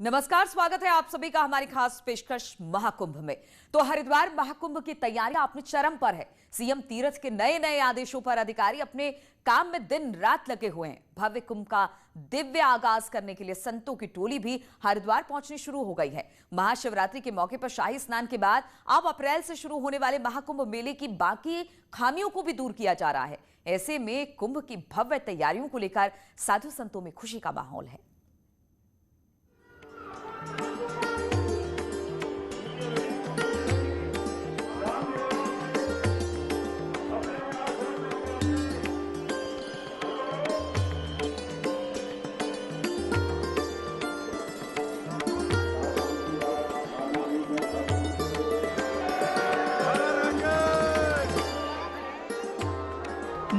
नमस्कार, स्वागत है आप सभी का हमारी खास पेशकश महाकुंभ में। तो हरिद्वार महाकुंभ की तैयारियां अपने चरम पर है। सीएम तीरथ के नए नए आदेशों पर अधिकारी अपने काम में दिन रात लगे हुए हैं। भव्य कुंभ का दिव्य आगाज करने के लिए संतों की टोली भी हरिद्वार पहुंचनी शुरू हो गई है। महाशिवरात्रि के मौके पर शाही स्नान के बाद अब अप्रैल से शुरू होने वाले महाकुंभ मेले की बाकी खामियों को भी दूर किया जा रहा है। ऐसे में कुंभ की भव्य तैयारियों को लेकर साधु संतों में खुशी का माहौल है।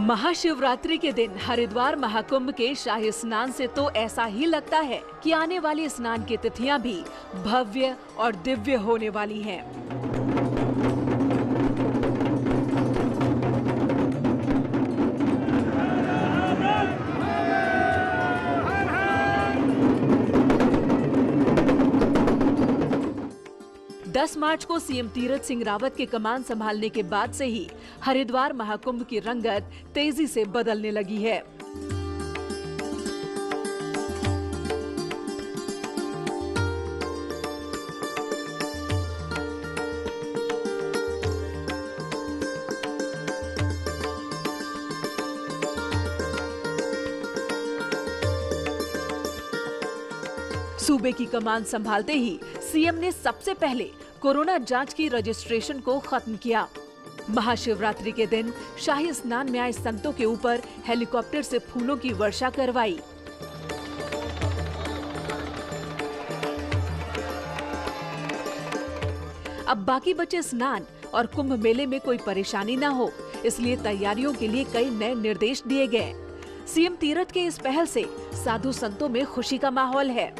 महाशिवरात्रि के दिन हरिद्वार महाकुंभ के शाही स्नान से तो ऐसा ही लगता है कि आने वाली स्नान की तिथियां भी भव्य और दिव्य होने वाली हैं। 10 मार्च को सीएम तीरथ सिंह रावत के कमान संभालने के बाद से ही हरिद्वार महाकुंभ की रंगत तेजी से बदलने लगी है। सूबे की कमान संभालते ही सीएम ने सबसे पहले कोरोना जांच की रजिस्ट्रेशन को खत्म किया। महाशिवरात्रि के दिन शाही स्नान में आए संतों के ऊपर हेलीकॉप्टर से फूलों की वर्षा करवाई। अब बाकी बचे स्नान और कुंभ मेले में कोई परेशानी न हो, इसलिए तैयारियों के लिए कई नए निर्देश दिए गए। सीएम तीरथ के इस पहल से साधु संतों में खुशी का माहौल है।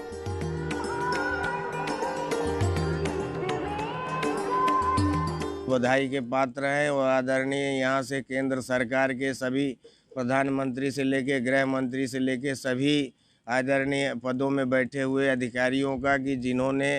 बधाई के पात्र हैं और आदरणीय यहाँ से केंद्र सरकार के सभी प्रधानमंत्री से लेके गृह मंत्री से लेके सभी आदरणीय पदों में बैठे हुए अधिकारियों का कि जिन्होंने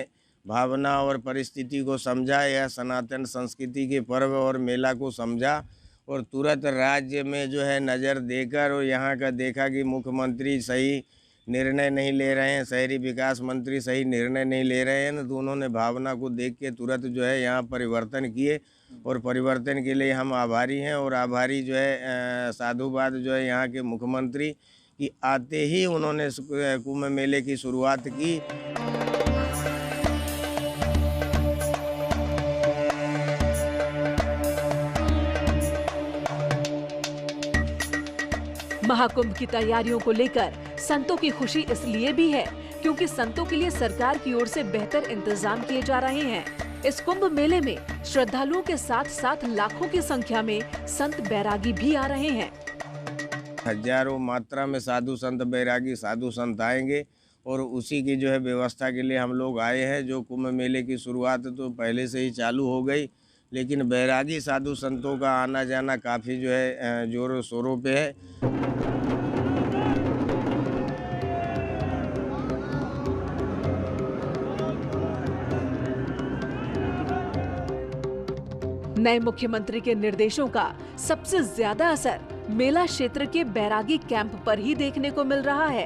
भावना और परिस्थिति को समझा, यह सनातन संस्कृति के पर्व और मेला को समझा और तुरंत राज्य में जो है नज़र देकर और यहाँ का देखा कि मुख्यमंत्री सही निर्णय नहीं ले रहे हैं, शहरी विकास मंत्री सही निर्णय नहीं ले रहे हैं न, तो उन्होंने भावना को देख के तुरंत जो है यहाँ परिवर्तन किए और परिवर्तन के लिए हम आभारी हैं। और आभारी जो है साधुवाद जो है यहाँ के मुख्यमंत्री कि आते ही उन्होंने कुंभ मेले की शुरुआत की। महाकुंभ की तैयारियों को लेकर संतों की खुशी इसलिए भी है क्योंकि संतों के लिए सरकार की ओर से बेहतर इंतजाम किए जा रहे हैं। इस कुंभ मेले में श्रद्धालुओं के साथ साथ लाखों की संख्या में संत बैरागी भी आ रहे हैं। हजारों मात्रा में साधु संत बैरागी साधु संत आएंगे और उसी की जो है व्यवस्था के लिए हम लोग आए हैं। जो कुंभ मेले की शुरुआत तो पहले से ही चालू हो गई, लेकिन बैरागी साधु संतों का आना जाना काफ़ी जो है जोरों शोरों पे है। नए मुख्यमंत्री के निर्देशों का सबसे ज्यादा असर मेला क्षेत्र के बैरागी कैंप पर ही देखने को मिल रहा है।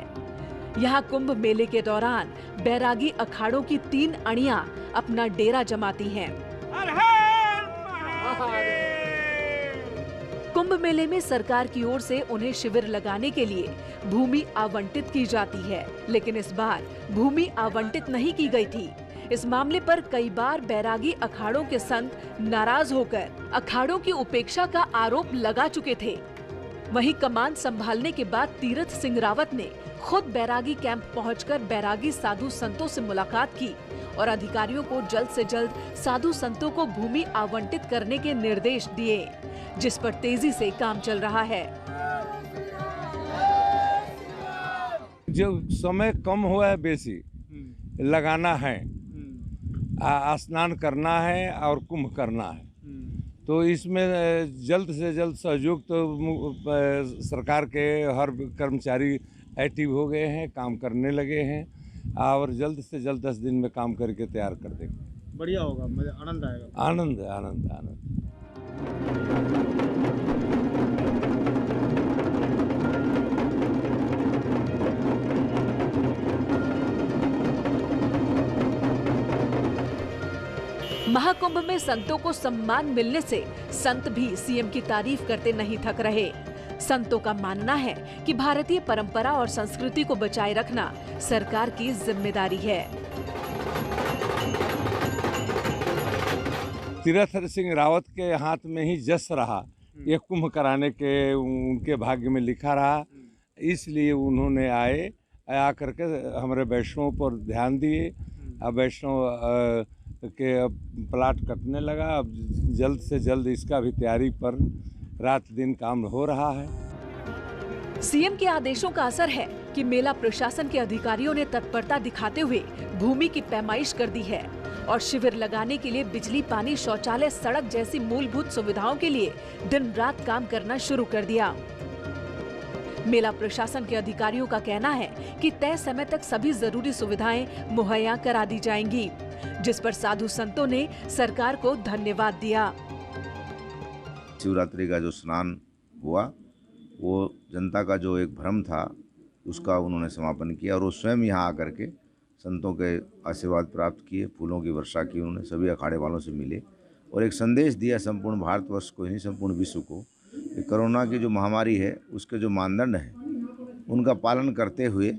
यहाँ कुंभ मेले के दौरान बैरागी अखाड़ों की 3 अणियां अपना डेरा जमाती हैं। कुंभ मेले में सरकार की ओर से उन्हें शिविर लगाने के लिए भूमि आवंटित की जाती है, लेकिन इस बार भूमि आवंटित नहीं की गई थी। इस मामले पर कई बार बैरागी अखाड़ों के संत नाराज होकर अखाड़ों की उपेक्षा का आरोप लगा चुके थे। वहीं कमान संभालने के बाद तीरथ सिंह रावत ने खुद बैरागी कैंप पहुंचकर बैरागी साधु संतों से मुलाकात की और अधिकारियों को जल्द से जल्द साधु संतों को भूमि आवंटित करने के निर्देश दिए, जिस पर तेजी से काम चल रहा है। जो समय कम हुआ है बेसी लगाना है, स्नान करना है और कुंभ करना है, तो इसमें जल्द से जल्द सहयोग तो सरकार के हर कर्मचारी एक्टिव हो गए हैं, काम करने लगे हैं। और जल्द से जल्द 10 दिन में काम करके तैयार कर देंगे। बढ़िया होगा, मुझे आनंद आएगा। आनंद आनंद आनंद। महाकुंभ में संतों को सम्मान मिलने से संत भी सीएम की तारीफ करते नहीं थक रहे। संतों का मानना है कि भारतीय परंपरा और संस्कृति को बचाए रखना सरकार की जिम्मेदारी है। तीरथ सिंह रावत के हाथ में ही जस रहा, ये कुंभ कराने के उनके भाग्य में लिखा रहा, इसलिए उन्होंने आ करके हमारे वैष्णव पर ध्यान दिए। अब वैष्णव के प्लाट कटने लगा, अब जल्द से जल्द इसका भी तैयारी पर रात दिन काम हो रहा है। सीएम के आदेशों का असर है कि मेला प्रशासन के अधिकारियों ने तत्परता दिखाते हुए भूमि की पैमाइश कर दी है और शिविर लगाने के लिए बिजली, पानी, शौचालय, सड़क जैसी मूलभूत सुविधाओं के लिए दिन रात काम करना शुरू कर दिया। मेला प्रशासन के अधिकारियों का कहना है कि तय समय तक सभी जरूरी सुविधाएं मुहैया करा दी जाएंगी, जिस पर साधु संतों ने सरकार को धन्यवाद दिया। शिवरात्रि का जो स्नान हुआ वो जनता का जो एक भ्रम था उसका उन्होंने समापन किया और वो स्वयं यहाँ आकर के संतों के आशीर्वाद प्राप्त किए, फूलों की वर्षा की उन्होंने, सभी अखाड़े वालों से मिले और एक संदेश दिया संपूर्ण भारतवर्ष को ही नहीं, संपूर्ण विश्व को, कि कोरोना की जो महामारी है उसके जो मानदंड हैं उनका पालन करते हुए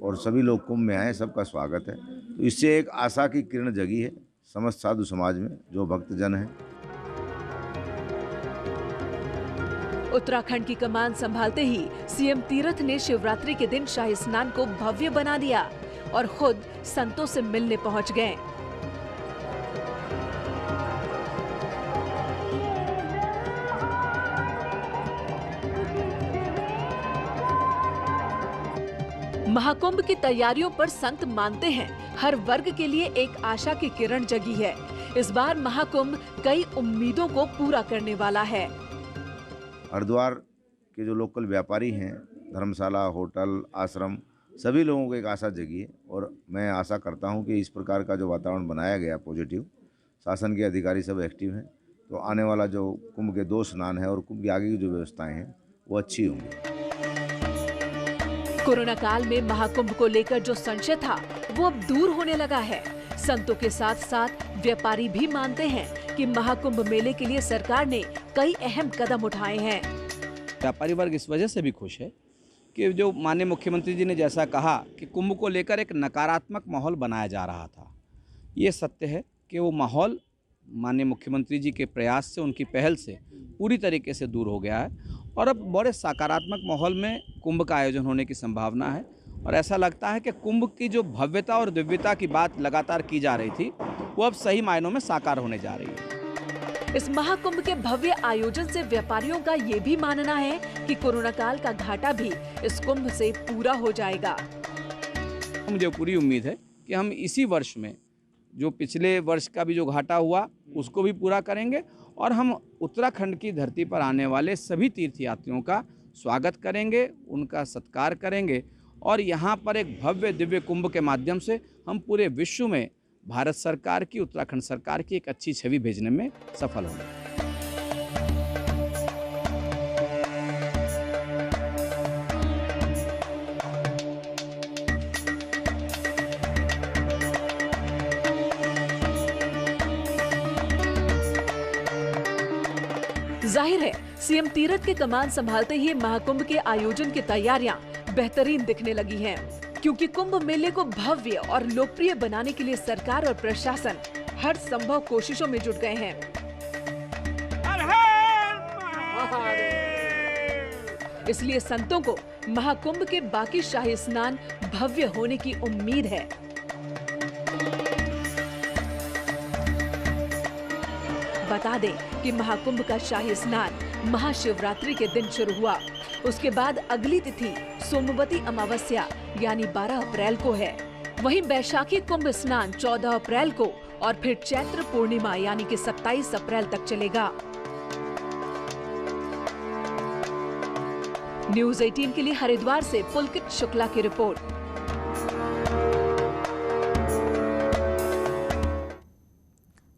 और सभी लोग कुंभ में आए, सबका स्वागत है। तो इससे एक आशा की किरण जगी है समस्त साधु समाज में जो भक्तजन हैं। उत्तराखंड की कमान संभालते ही सीएम तीरथ ने शिवरात्रि के दिन शाही स्नान को भव्य बना दिया और खुद संतों से मिलने पहुंच गए। महाकुंभ की तैयारियों पर संत मानते हैं हर वर्ग के लिए एक आशा की किरण जगी है। इस बार महाकुंभ कई उम्मीदों को पूरा करने वाला है। हरिद्वार के जो लोकल व्यापारी हैं, धर्मशाला, होटल, आश्रम, सभी लोगों को एक आशा जगी है और मैं आशा करता हूं कि इस प्रकार का जो वातावरण बनाया गया पॉजिटिव, शासन के अधिकारी सब एक्टिव हैं, तो आने वाला जो कुंभ के 2 स्नान है और कुंभ की आगे की जो व्यवस्थाएं हैं वो अच्छी होंगी। कोरोना काल में महाकुंभ को लेकर जो संशय था वो अब दूर होने लगा है। संतों के साथ साथ व्यापारी भी मानते हैं कि महाकुंभ मेले के लिए सरकार ने कई अहम कदम उठाए हैं। व्यापारी वर्ग इस वजह से भी खुश है कि जो माननीय मुख्यमंत्री जी ने जैसा कहा कि कुंभ को लेकर एक नकारात्मक माहौल बनाया जा रहा था, ये सत्य है कि वो माहौल माननीय मुख्यमंत्री जी के प्रयास से, उनकी पहल से पूरी तरीके से दूर हो गया है और अब बड़े सकारात्मक माहौल में कुंभ का आयोजन होने की संभावना है और ऐसा लगता है कि कुंभ की जो भव्यता और दिव्यता की बात लगातार की जा रही थी वो अब सही मायनों में साकार होने जा रही है। इस महाकुंभ के भव्य आयोजन से व्यापारियों का ये भी मानना है कि कोरोना काल का घाटा भी इस कुंभ से पूरा हो जाएगा। मुझे पूरी उम्मीद है कि हम इसी वर्ष में जो पिछले वर्ष का भी जो घाटा हुआ उसको भी पूरा करेंगे और हम उत्तराखंड की धरती पर आने वाले सभी तीर्थयात्रियों का स्वागत करेंगे, उनका सत्कार करेंगे और यहाँ पर एक भव्य दिव्य कुंभ के माध्यम से हम पूरे विश्व में भारत सरकार की, उत्तराखंड सरकार की एक अच्छी छवि भेजने में सफल होंगे। जाहिर है सीएम तीरथ के कमान संभालते ही महाकुंभ के आयोजन की तैयारियां बेहतरीन दिखने लगी हैं, क्योंकि कुंभ मेले को भव्य और लोकप्रिय बनाने के लिए सरकार और प्रशासन हर संभव कोशिशों में जुट गए हैं। इसलिए संतों को महाकुंभ के बाकी शाही स्नान भव्य होने की उम्मीद है। बता दें कि महाकुंभ का शाही स्नान महाशिवरात्रि के दिन शुरू हुआ। उसके बाद अगली तिथि सोमवती अमावस्या यानी 12 अप्रैल को है। वहीं बैशाखी कुंभ स्नान 14 अप्रैल को और फिर चैत्र पूर्णिमा यानी कि 27 अप्रैल तक चलेगा। न्यूज़ 18 के लिए हरिद्वार से पुलकित शुक्ला की रिपोर्ट।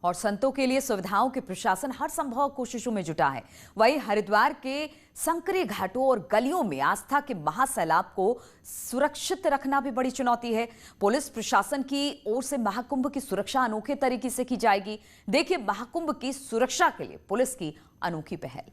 और संतों के लिए सुविधाओं के प्रशासन हर संभव कोशिशों में जुटा है। वहीं हरिद्वार के संकरे घाटों और गलियों में आस्था के महासैलाब को सुरक्षित रखना भी बड़ी चुनौती है। पुलिस प्रशासन की ओर से महाकुंभ की सुरक्षा अनोखे तरीके से की जाएगी। देखिए महाकुंभ की सुरक्षा के लिए पुलिस की अनोखी पहल।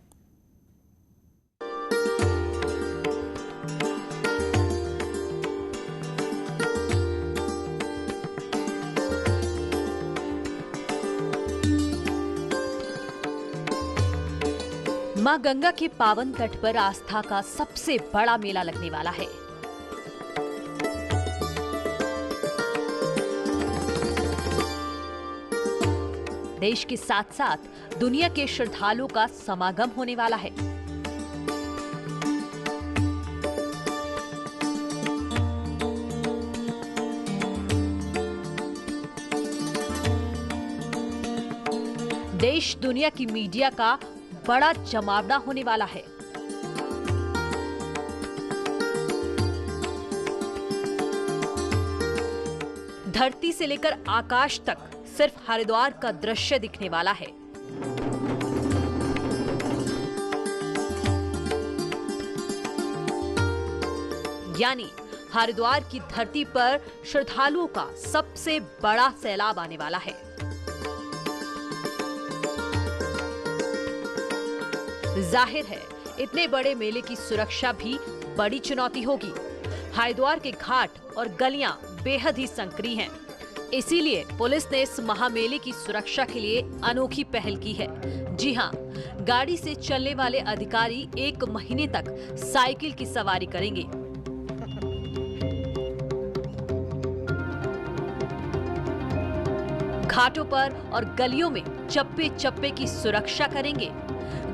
मां गंगा के पावन तट पर आस्था का सबसे बड़ा मेला लगने वाला है। देश के साथ साथ दुनिया के श्रद्धालुओं का समागम होने वाला है। देश दुनिया की मीडिया का बड़ा जमावड़ा होने वाला है। धरती से लेकर आकाश तक सिर्फ हरिद्वार का दृश्य दिखने वाला है। यानी हरिद्वार की धरती पर श्रद्धालुओं का सबसे बड़ा सैलाब आने वाला है। जाहिर है इतने बड़े मेले की सुरक्षा भी बड़ी चुनौती होगी। हरिद्वार के घाट और गलियां बेहद ही संकरी हैं। इसीलिए पुलिस ने इस महामेले की सुरक्षा के लिए अनोखी पहल की है। जी हां, गाड़ी से चलने वाले अधिकारी 1 महीने तक साइकिल की सवारी करेंगे। घाटों पर और गलियों में चप्पे चप्पे की सुरक्षा करेंगे।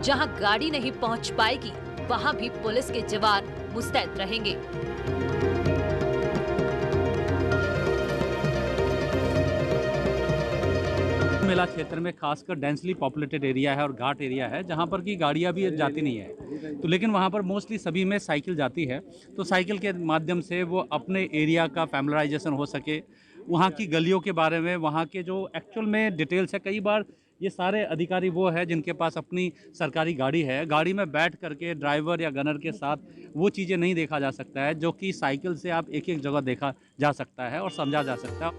जहां गाड़ी नहीं पहुंच पाएगी वहां भी पुलिस के जवान मुस्तैद रहेंगे। मेला क्षेत्र में खासकर डेंसली पॉपुलेटेड एरिया है और घाट एरिया है जहां पर की गाड़ियां भी जाती नहीं है, तो लेकिन वहां पर मोस्टली सभी में साइकिल जाती है। तो साइकिल के माध्यम से वो अपने एरिया का फैमिलराइजेशन हो सके, वहाँ की गलियों के बारे में, वहाँ के जो एक्चुअल में डिटेल्स है। कई बार ये सारे अधिकारी वो है जिनके पास अपनी सरकारी गाड़ी है, गाड़ी में बैठ करके ड्राइवर या गनर के साथ वो चीज़ें नहीं देखा जा सकता है जो कि साइकिल से आप एक एक जगह देखा जा सकता है और समझा जा सकता है।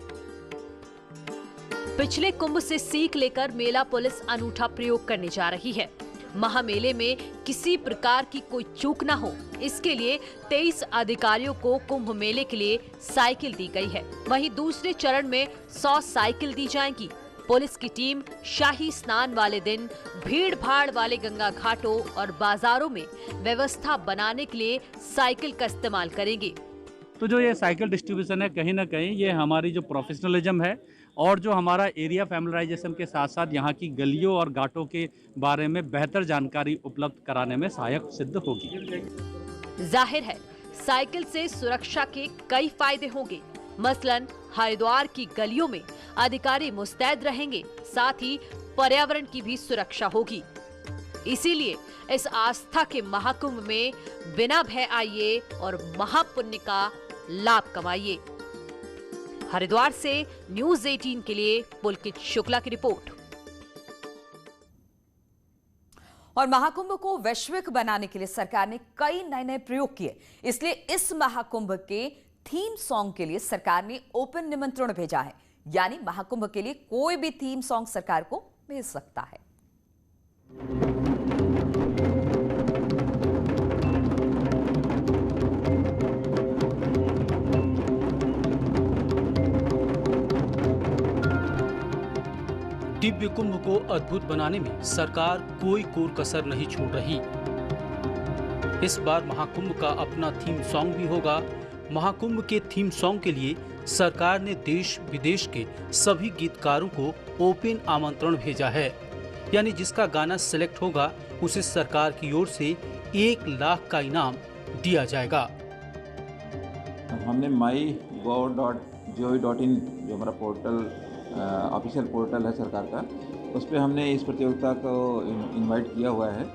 पिछले कुंभ से सीख लेकर मेला पुलिस अनूठा प्रयोग करने जा रही है। महामेले में किसी प्रकार की कोई चूक न हो, इसके लिए 23 अधिकारियों को कुंभ मेले के लिए साइकिल दी गई है। वहीं दूसरे चरण में 100 साइकिल दी जाएंगी। पुलिस की टीम शाही स्नान वाले दिन भीड़ भाड़ वाले गंगा घाटों और बाजारों में व्यवस्था बनाने के लिए साइकिल का इस्तेमाल करेंगे। तो जो ये साइकिल डिस्ट्रीब्यूशन है, कहीं ना कहीं ये हमारी जो प्रोफेशनलिज्म है और जो हमारा एरिया फैमिलराइजेशन के साथ साथ यहाँ की गलियों और घाटों के बारे में बेहतर जानकारी उपलब्ध कराने में सहायक सिद्ध होगी। जाहिर है साइकिल से सुरक्षा के कई फायदे होंगे। मसलन हरिद्वार की गलियों में अधिकारी मुस्तैद रहेंगे, साथ ही पर्यावरण की भी सुरक्षा होगी। इसीलिए इस आस्था के महाकुंभ में बिना भय आइए और महापुण्य का लाभ कमाइए। हरिद्वार से न्यूज़ 18 के लिए पुलकित शुक्ला की रिपोर्ट। और महाकुंभ को वैश्विक बनाने के लिए सरकार ने कई नए प्रयोग किए। इसलिए इस महाकुंभ के थीम सॉन्ग के लिए सरकार ने ओपन निमंत्रण भेजा है। यानी महाकुंभ के लिए कोई भी थीम सॉन्ग सरकार को भेज सकता है। दिव्य कुंभ को अद्भुत बनाने में सरकार कोई कोर कसर नहीं छोड़ रही। इस बार महाकुंभ का अपना थीम सॉन्ग भी होगा। महाकुंभ के थीम सॉन्ग के लिए सरकार ने देश विदेश के सभी गीतकारों को ओपन आमंत्रण भेजा है। यानी जिसका गाना सिलेक्ट होगा उसे सरकार की ओर से 1 लाख का इनाम दिया जाएगा। हमने mygov.gov.in जो हमारा पोर्टल ऑफिशियल पोर्टल है सरकार का, उस पर हमने इस प्रतियोगिता को इनवाइट किया हुआ है।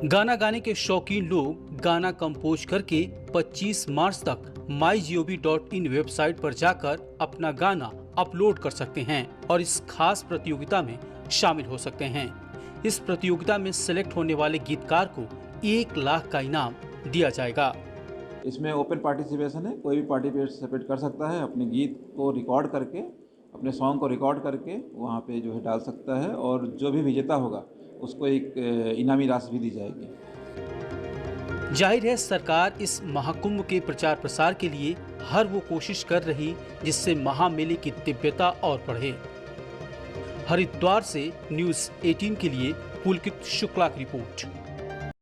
गाना गाने के शौकीन लोग गाना कंपोज करके 25 मार्च तक mygov.in वेबसाइट पर जाकर अपना गाना अपलोड कर सकते हैं और इस खास प्रतियोगिता में शामिल हो सकते हैं। इस प्रतियोगिता में सिलेक्ट होने वाले गीतकार को 1 लाख का इनाम दिया जाएगा। इसमें ओपन पार्टिसिपेशन है, कोई भी पार्टिसिपेट कर सकता है, अपने गीत को रिकॉर्ड करके, अपने सॉन्ग को रिकॉर्ड करके वहाँ पे जो है डाल सकता है और जो भी विजेता होगा उसको एक इनामी राशि भी दी जाएगी। जाहिर है सरकार इस महाकुंभ के प्रचार प्रसार के लिए हर वो कोशिश कर रही जिससे महामेले की दिव्यता और बढ़े। हरिद्वार से न्यूज़ 18 के लिए पुलकित शुक्ला की रिपोर्ट।